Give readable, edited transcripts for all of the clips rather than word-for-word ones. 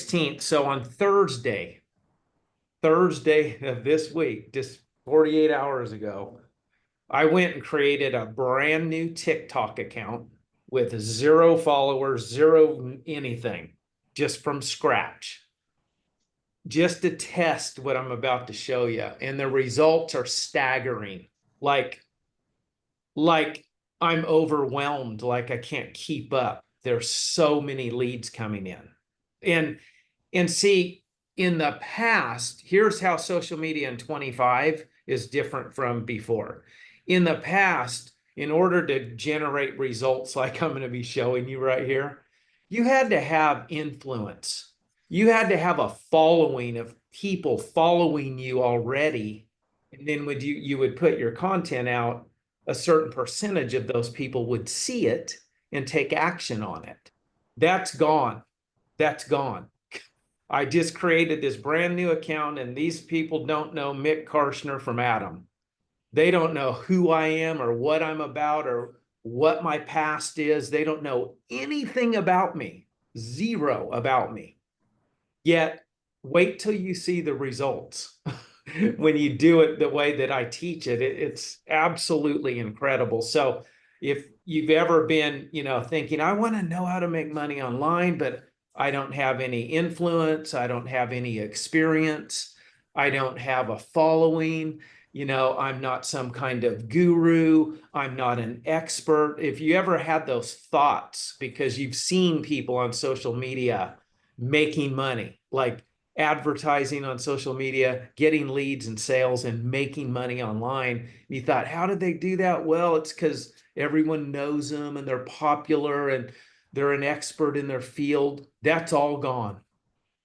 16th. So on Thursday of this week, just 48 hours ago, I went and created a brand new TikTok account with 0 followers, 0 anything, just from scratch, just to test what I'm about to show you. And the results are staggering. Like, like I'm overwhelmed, like I can't keep up. There's so many leads coming in. And see, in the past, here's how social media in 25 is different from before. In the past, in order to generate results like I'm going to be showing you right here, you had to have influence. You had to have a following of people following you already. And then you would put your content out, a certain percentage of those people would see it and take action on it. That's gone. That's gone. I just created this brand new account, and these people don't know Mick Karshner from Adam. They don't know who I am or what I'm about or what my past is. They don't know anything about me, 0 about me. Yet, wait till you see the results. When you do it the way that I teach it, it's absolutely incredible. So if you've ever been, thinking, I want to know how to make money online, but I don't have any influence, I don't have any experience, I don't have a following, I'm not some kind of guru, I'm not an expert. If you ever had those thoughts because you've seen people on social media making money, like advertising on social media, getting leads and sales and making money online, and you thought, how did they do that? Well, it's because everyone knows them and they're popular and they're an expert in their field. That's all gone.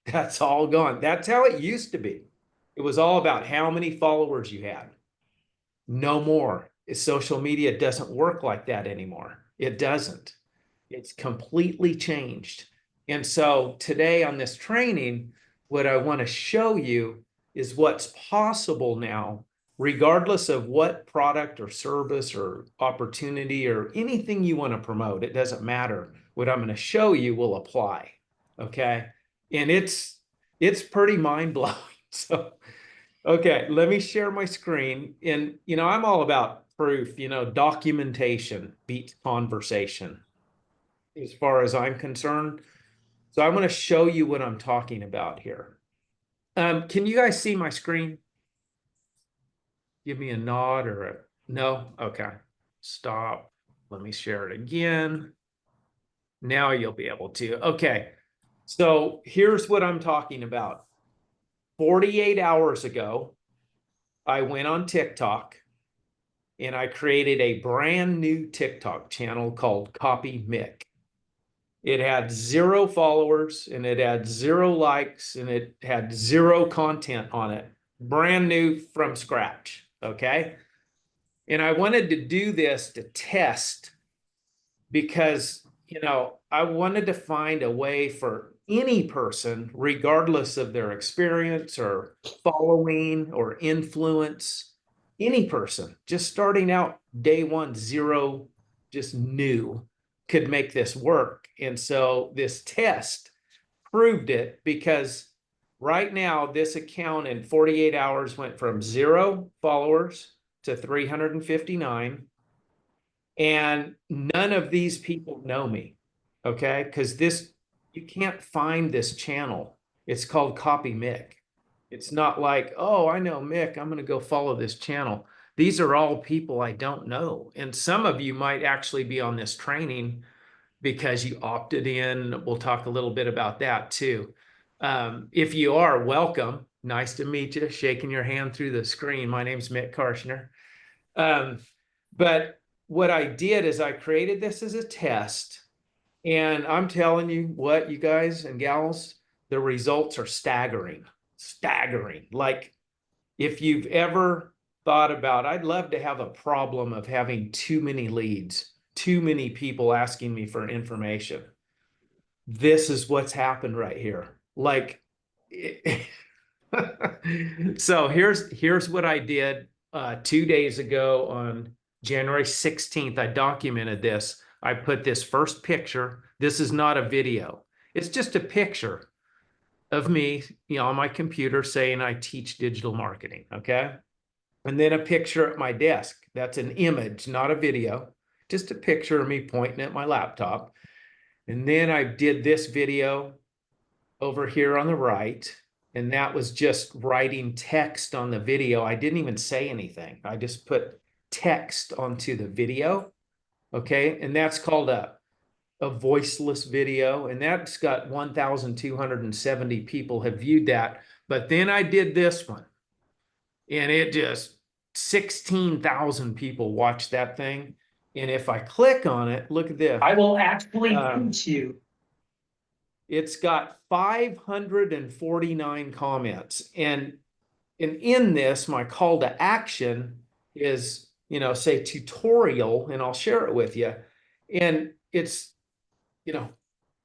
That's all gone. That's how it used to be. It was all about how many followers you had. No more. Social media doesn't work like that anymore. It doesn't. It's completely changed. And so today on this training, what I want to show you is what's possible now, regardless of what product or service or opportunity or anything you want to promote. It doesn't matter. What I'm going to show you will apply. Okay. And it's pretty mind-blowing. So, okay, let me share my screen. And, I'm all about proof, documentation beats conversation as far as I'm concerned. So I'm going to show you what I'm talking about here. Can you guys see my screen? Give me a nod or a no? Okay, stop. Let me share it again. Now you'll be able to. Okay, so here's what I'm talking about. 48 hours ago, I went on TikTok and I created a brand new TikTok channel called Copy Mick. It had 0 followers and it had 0 likes and it had 0 content on it. Brand new from scratch. Okay. And I wanted to do this to test because, I wanted to find a way for any person, regardless of their experience or following or influence, any person just starting out day 1, 0, just new, could make this work. And so this test proved it because right now this account in 48 hours went from 0 followers to 359. And none of these people know me. Okay. Because you can't find this channel. It's called Copy Mick. It's not like, oh, I know Mick, I'm going to go follow this channel. These are all people I don't know. And some of you might actually be on this training because you opted in. We'll talk a little bit about that too. If you are, welcome. Nice to meet you. Shaking your hand through the screen. My name's Mick Karshner. But what I did is I created this as a test. And I'm telling you what, you guys and gals, the results are staggering. Staggering. Like if you've ever thought about, I'd love to have a problem of having too many leads, too many people asking me for information. This is what's happened right here. Like, so here's what I did 2 days ago on January 16th. I documented this. I put this first picture. This is not a video. It's just a picture of me, on my computer saying I teach digital marketing. Okay. And then a picture at my desk. That's an image, not a video, just a picture of me pointing at my laptop. And then I did this video over here on the right. And that was just writing text on the video. I didn't even say anything. I just put text onto the video. Okay. And that's called a voiceless video. And that's got 1,270 people have viewed that. But then I did this one and it just 16,000 people watched that thing. And if I click on it, look at this. I will actually teach you. It's got 549 comments. And in this, my call to action is, say tutorial, and I'll share it with you. And it's,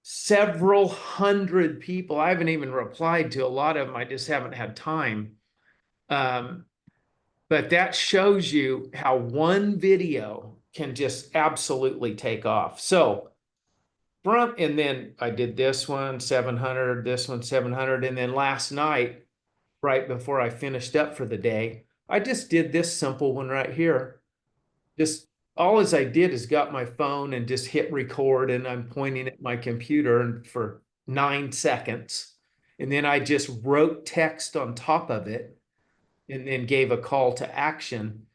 several hundred people. I haven't even replied to a lot of them. I just haven't had time. But that shows you how one video can just absolutely take off. So and then I did this one, 700, this one, 700. And then last night, right before I finished up for the day, I just did this simple one right here. Just all as I did is got my phone and just hit record, and I'm pointing at my computer and for 9 seconds. And then I just wrote text on top of it and then gave a call to action.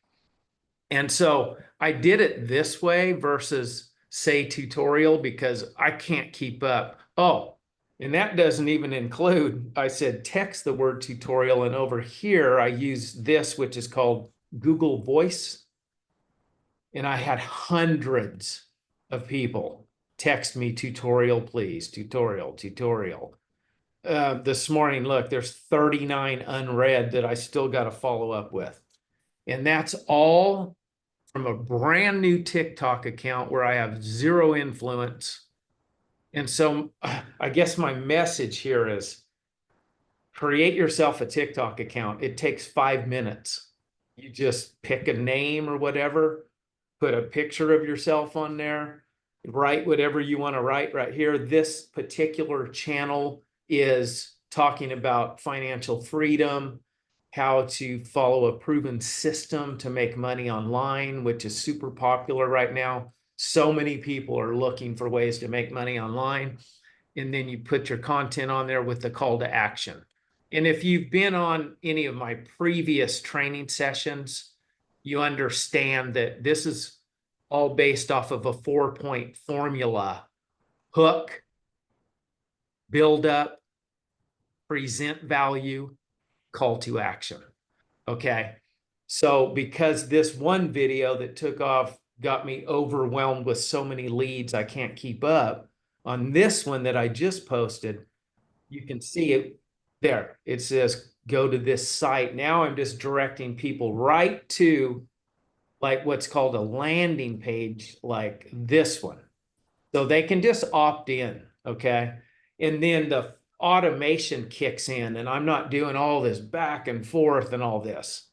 And so I did it this way versus say tutorial because I can't keep up. Oh, and that doesn't even include, I said text the word tutorial, and over here I use this, which is called Google Voice. And I had hundreds of people text me tutorial, please, tutorial, tutorial. This morning, look, there's 39 unread that I still got to follow up with. And that's all from a brand new TikTok account where I have zero influence. And so I guess my message here is create yourself a TikTok account. It takes 5 minutes. You just pick a name or whatever, put a picture of yourself on there, write whatever you want to write right here. This particular channel is talking about financial freedom, how to follow a proven system to make money online, which is super popular right now. So many people are looking for ways to make money online. And then you put your content on there with the call to action. And if you've been on any of my previous training sessions, you understand that this is all based off of a 4-point formula: hook, build up, present value, call to action. Okay. So because this one video that took off got me overwhelmed with so many leads, I can't keep up. On this one that I just posted, you can see it there. It says, go to this site. Now I'm just directing people right to like what's called a landing page, like this one. So they can just opt in. Okay. And then the automation kicks in, and I'm not doing all this back and forth and all this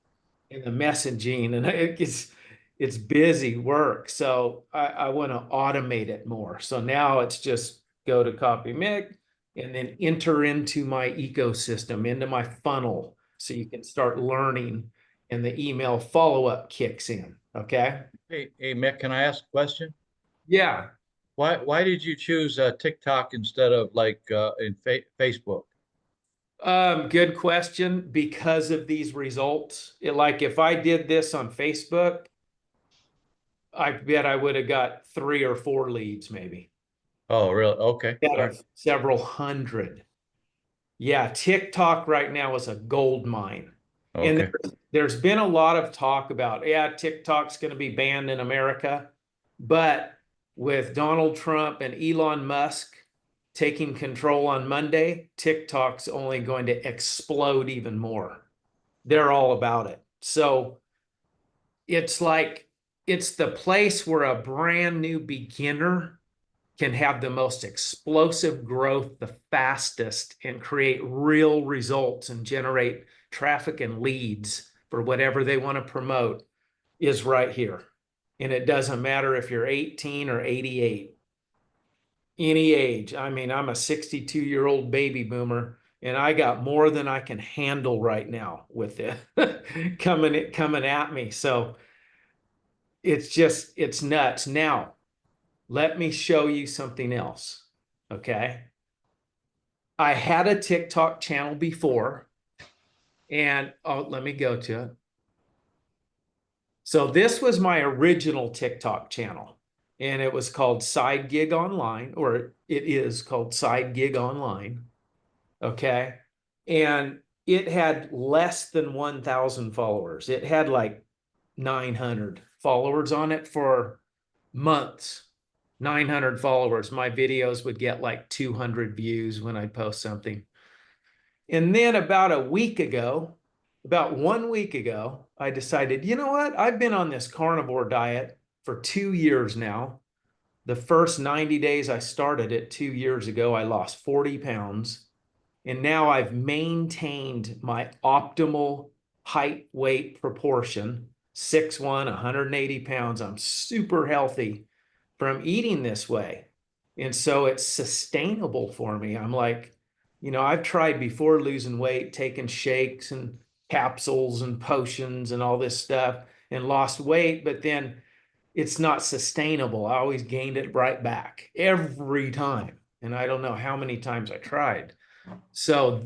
in the messaging, and it's busy work. So I want to automate it more. So now it's just go to copy Mick and then enter into my ecosystem, into my funnel, so you can start learning, and the email follow-up kicks in. Okay. Hey, Mick, can I ask a question? Yeah. Why did you choose TikTok instead of like in Facebook? Good question. Because of these results, like if I did this on Facebook, I bet I would have got 3 or 4 leads, maybe. Oh, really? Okay. Out of several hundred. Yeah, TikTok right now is a gold mine. Okay. And there's been a lot of talk about, TikTok's going to be banned in America. But with Donald Trump and Elon Musk taking control on Monday, TikTok's only going to explode even more. They're all about it. So it's like, it's the place where a brand new beginner can have the most explosive growth the fastest and create real results and generate traffic and leads for whatever they want to promote, is right here. And it doesn't matter if you're 18 or 88, any age. I mean, I'm a 62-year-old baby boomer, and I got more than I can handle right now with it coming at me. So it's nuts. Now, let me show you something else. Okay. I had a TikTok channel before, and let me go to it. So this was my original TikTok channel, and it was called Side Gig Online, or it is called Side Gig Online. Okay. And it had less than 1,000 followers. It had like 900 followers on it for months. 900 followers. My videos would get like 200 views when I post something. And then about 1 week ago, I decided, you know what? I've been on this carnivore diet for 2 years now. The first 90 days I started it 2 years ago, I lost 40 pounds. And now I've maintained my optimal height weight proportion, 6'1", 180 pounds. I'm super healthy from eating this way. And so it's sustainable for me. I'm like, I've tried before losing weight, taking shakes and capsules and potions and all this stuff and lost weight, but then it's not sustainable. I always gained it right back every time. And I don't know how many times I tried. So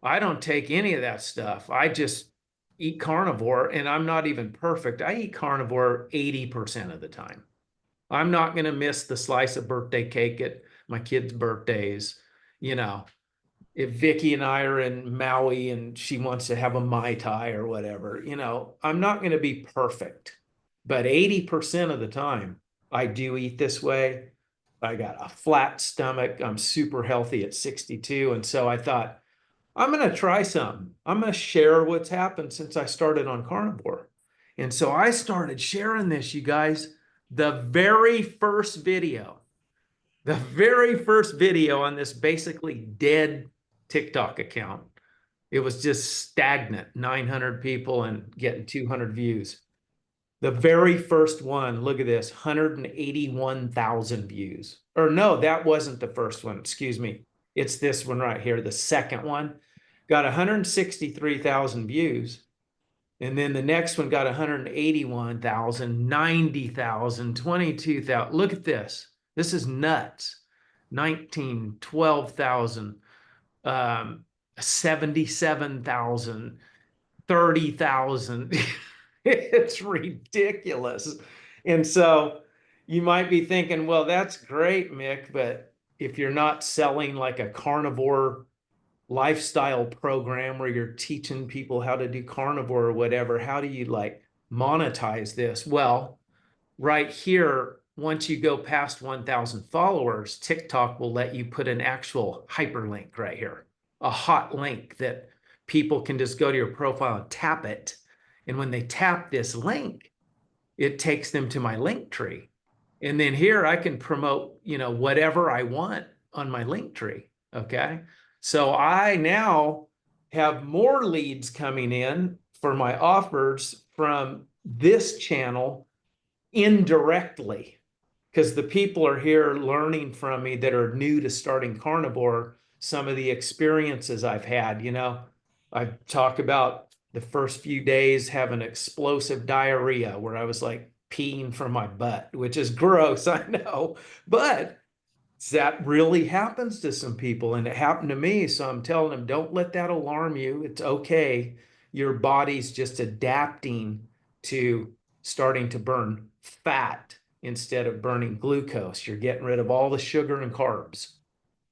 I don't take any of that stuff. I just eat carnivore, and I'm not even perfect. I eat carnivore 80% of the time. I'm not going to miss the slice of birthday cake at my kids' birthdays. If Vicky and I are in Maui and she wants to have a Mai Tai or whatever, I'm not going to be perfect, but 80% of the time I do eat this way. I got a flat stomach. I'm super healthy at 62. And so I thought, I'm going to try some. I'm going to share what's happened since I started on carnivore. And so I started sharing this, you guys. The very first video on this basically dead TikTok account, it was just stagnant, 900 people and getting 200 views. The very first one, look at this, 181,000 views. Or no, that wasn't the first one. Excuse me. It's this one right here. The second one got 163,000 views. And then the next one got 181,000, 90,000, 22,000. Look at this. This is nuts. 19, 12,000, 77,000, 30,000. It's ridiculous. And so you might be thinking, well, that's great, Mick, but if you're not selling like a carnivore lifestyle program where you're teaching people how to do carnivore or whatever, how do you like monetize this? Well, right here, once you go past 1,000 followers, TikTok will let you put an actual hyperlink right here, a hot link that people can just go to your profile and tap it. And when they tap this link, it takes them to my link tree. And then here I can promote, whatever I want on my link tree. Okay. So I now have more leads coming in for my offers from this channel indirectly, because the people are here learning from me that are new to starting carnivore, some of the experiences I've had. I talk about the first few days having explosive diarrhea where I was like peeing from my butt, which is gross, I know, but that really happens to some people, and it happened to me. So I'm telling them, don't let that alarm you. It's okay. Your body's just adapting to starting to burn fat instead of burning glucose. You're getting rid of all the sugar and carbs,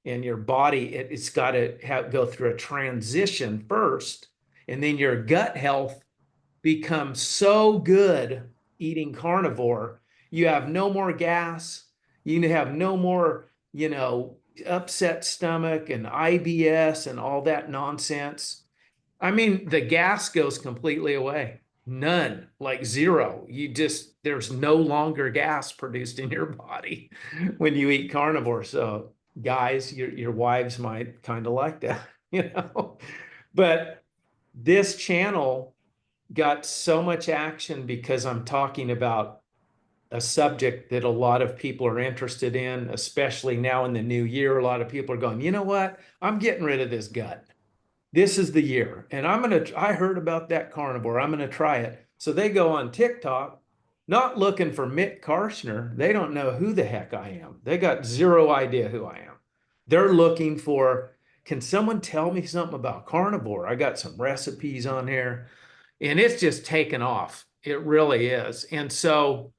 and your body, it's got to go through a transition first, and then your gut health becomes so good eating carnivore. You have no more gas. You have no more, upset stomach and IBS and all that nonsense. I mean, the gas goes completely away. None, like zero. There's no longer gas produced in your body when you eat carnivore. So guys, your wives might kind of like that, but this channel got so much action because I'm talking about a subject that a lot of people are interested in, especially now in the new year. A lot of people are going, you know what? I'm getting rid of this gut. This is the year. And I heard about that carnivore. I'm going to try it. So they go on TikTok, not looking for Mick Karshner. They don't know who the heck I am. They got zero idea who I am. They're looking for, can someone tell me something about carnivore? I got some recipes on here, and it's just taken off. It really is. And so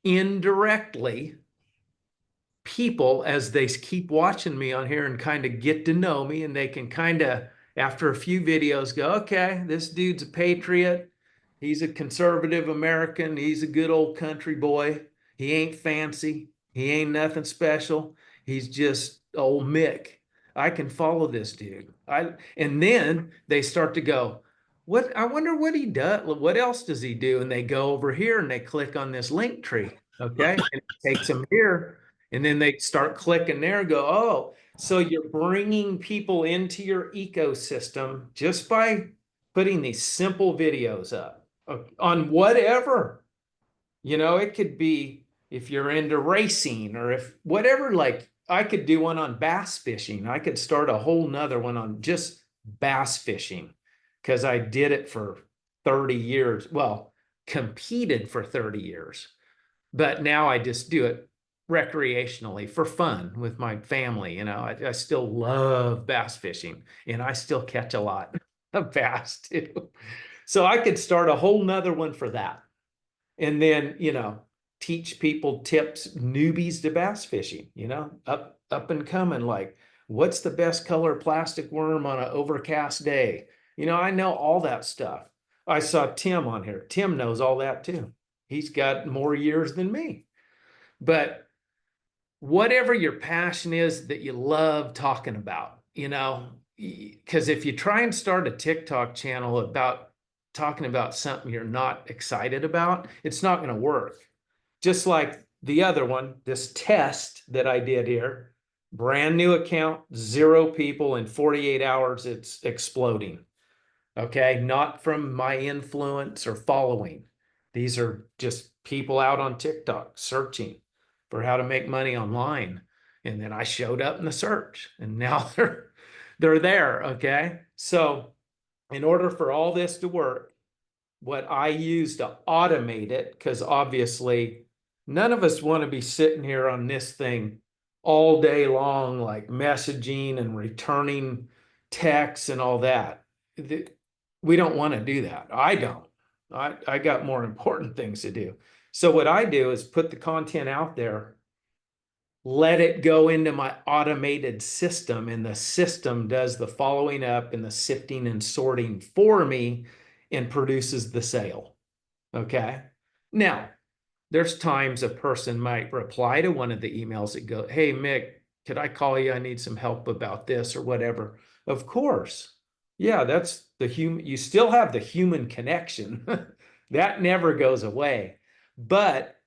indirectly, people, as they keep watching me on here and kind of get to know me, and they can kind of, after a few videos, go, okay, this dude's a patriot. He's a conservative American. He's a good old country boy. He ain't fancy. He ain't nothing special. He's just old Mick. I can follow this dude. And then they start to go, what? I wonder what he does. What else does he do? And they go over here and they click on this link tree. Okay. And it takes them here. And then they start clicking there and go, oh, so you're bringing people into your ecosystem just by putting these simple videos up on whatever. It could be if you're into racing or if whatever, like I could do one on bass fishing. I could start a whole nother one on just bass fishing because I did it for 30 years. Well, competed for 30 years, but now I just do it recreationally for fun with my family. I still love bass fishing and I still catch a lot of bass too. So I could start a whole nother one for that. And then, teach people tips, newbies to bass fishing, up and coming, like what's the best color plastic worm on an overcast day? I know all that stuff. I saw Tim on here. Tim knows all that too. He's got more years than me. But whatever your passion is that you love talking about, because if you try and start a TikTok channel about talking about something you're not excited about, it's not going to work. Just like the other one, this test that I did here, brand new account, 0 people in 48 hours, it's exploding. Okay, not from my influence or following. These are just people out on TikTok searching for how to make money online. And then I showed up in the search and now they're there. Okay. So in order for all this to work, what I use to automate it, because obviously none of us want to be sitting here on this thing all day long, like messaging and returning texts and all that. We don't want to do that. I don't. I got more important things to do. So what I do is put the content out there, let it go into my automated system, and the system does the following up and the sifting and sorting for me and produces the sale. Okay. Now, there's times a person might reply to one of the emails that go, hey, Mick, could I call you? I need some help about this or whatever. Of course. Yeah, that's the human. You still have the human connection. That never goes away. But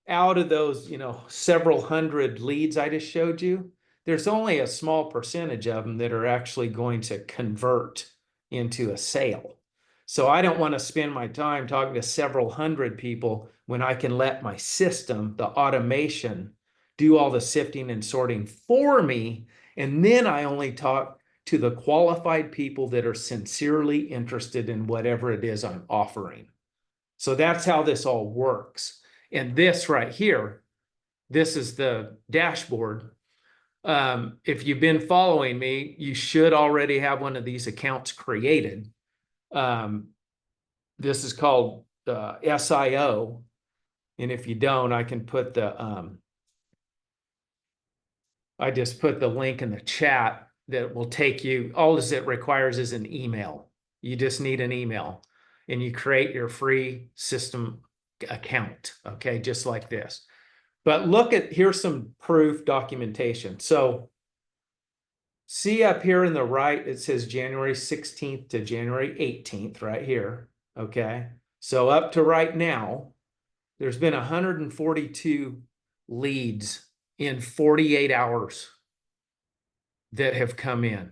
out of those, several hundred leads I just showed you, there's only a small percentage of them that are actually going to convert into a sale. So I don't want to spend my time talking to several hundred people when I can let my system, the automation, do all the sifting and sorting for me. And then I only talk to the qualified people that are sincerely interested in whatever it is I'm offering. So that's how this all works. And this right here, this is the dashboard. If you've been following me, you should already have one of these accounts created. This is called SIO. And if you don't, I can put I just put the link in the chat that will take you, all it requires is an email. You just need an email and you create your free system account. Okay, just like this. But here's some proof documentation. So see up here in the right, it says January 16th to January 18th right here. Okay. So up to right now, there's been 142 leads in 48 hours that have come in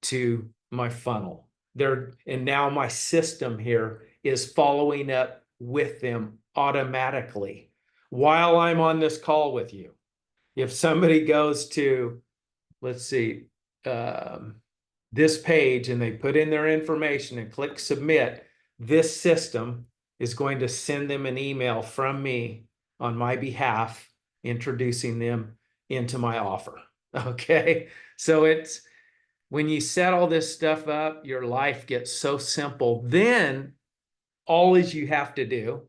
to my funnel. And now my system here is following up with them automatically. while I'm on this call with you. If somebody goes to, let's see, this page and they put in their information and click submit, this system is going to send them an email from me on my behalf, introducing them into my offer. Okay. So it's, when you set all this stuff up, your life gets so simple. Then all is you have to do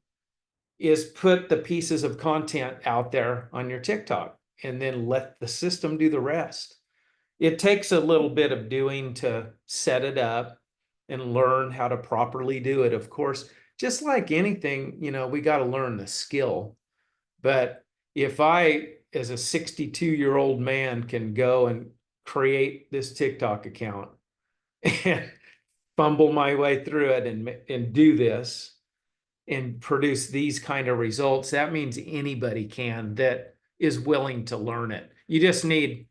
is put the pieces of content out there on your TikTok and then let the system do the rest. It takes a little bit of doing to set it up and learn how to properly do it. Of course, just like anything, you know, we got to learn the skill. But if I, as a 62-year-old man, can go and create this TikTok account and fumble my way through it and do this and produce these kind of results, that means anybody can that is willing to learn it. You just need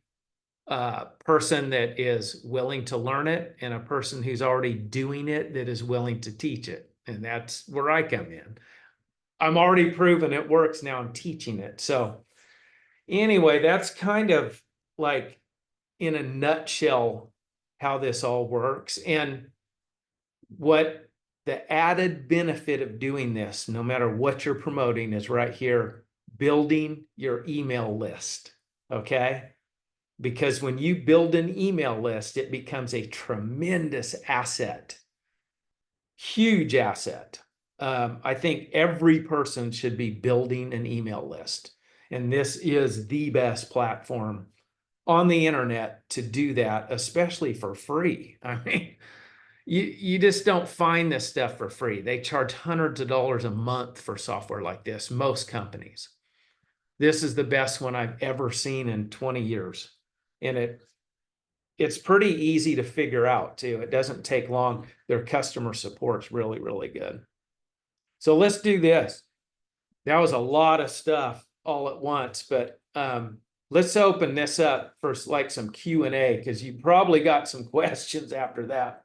a person that is willing to learn it and a person who's already doing it that is willing to teach it. And that's where I come in. I'm already proven it works. Now I'm teaching it. So anyway, that's kind of like in a nutshell how this all works. And what the added benefit of doing this, no matter what you're promoting, is right here, building your email list. Okay. Because when you build an email list, it becomes a tremendous asset, huge asset. I think every person should be building an email list. And this is the best platform on the internet to do that, especially for free. I mean, you just don't find this stuff for free. They charge hundreds of dollars a month for software like this, most companies. This is the best one I've ever seen in 20 years. And it's pretty easy to figure out too. It doesn't take long. Their customer support's really, really good. So let's do this. That was a lot of stuff all at once, but let's open this up for like some Q&A, because you probably got some questions after that.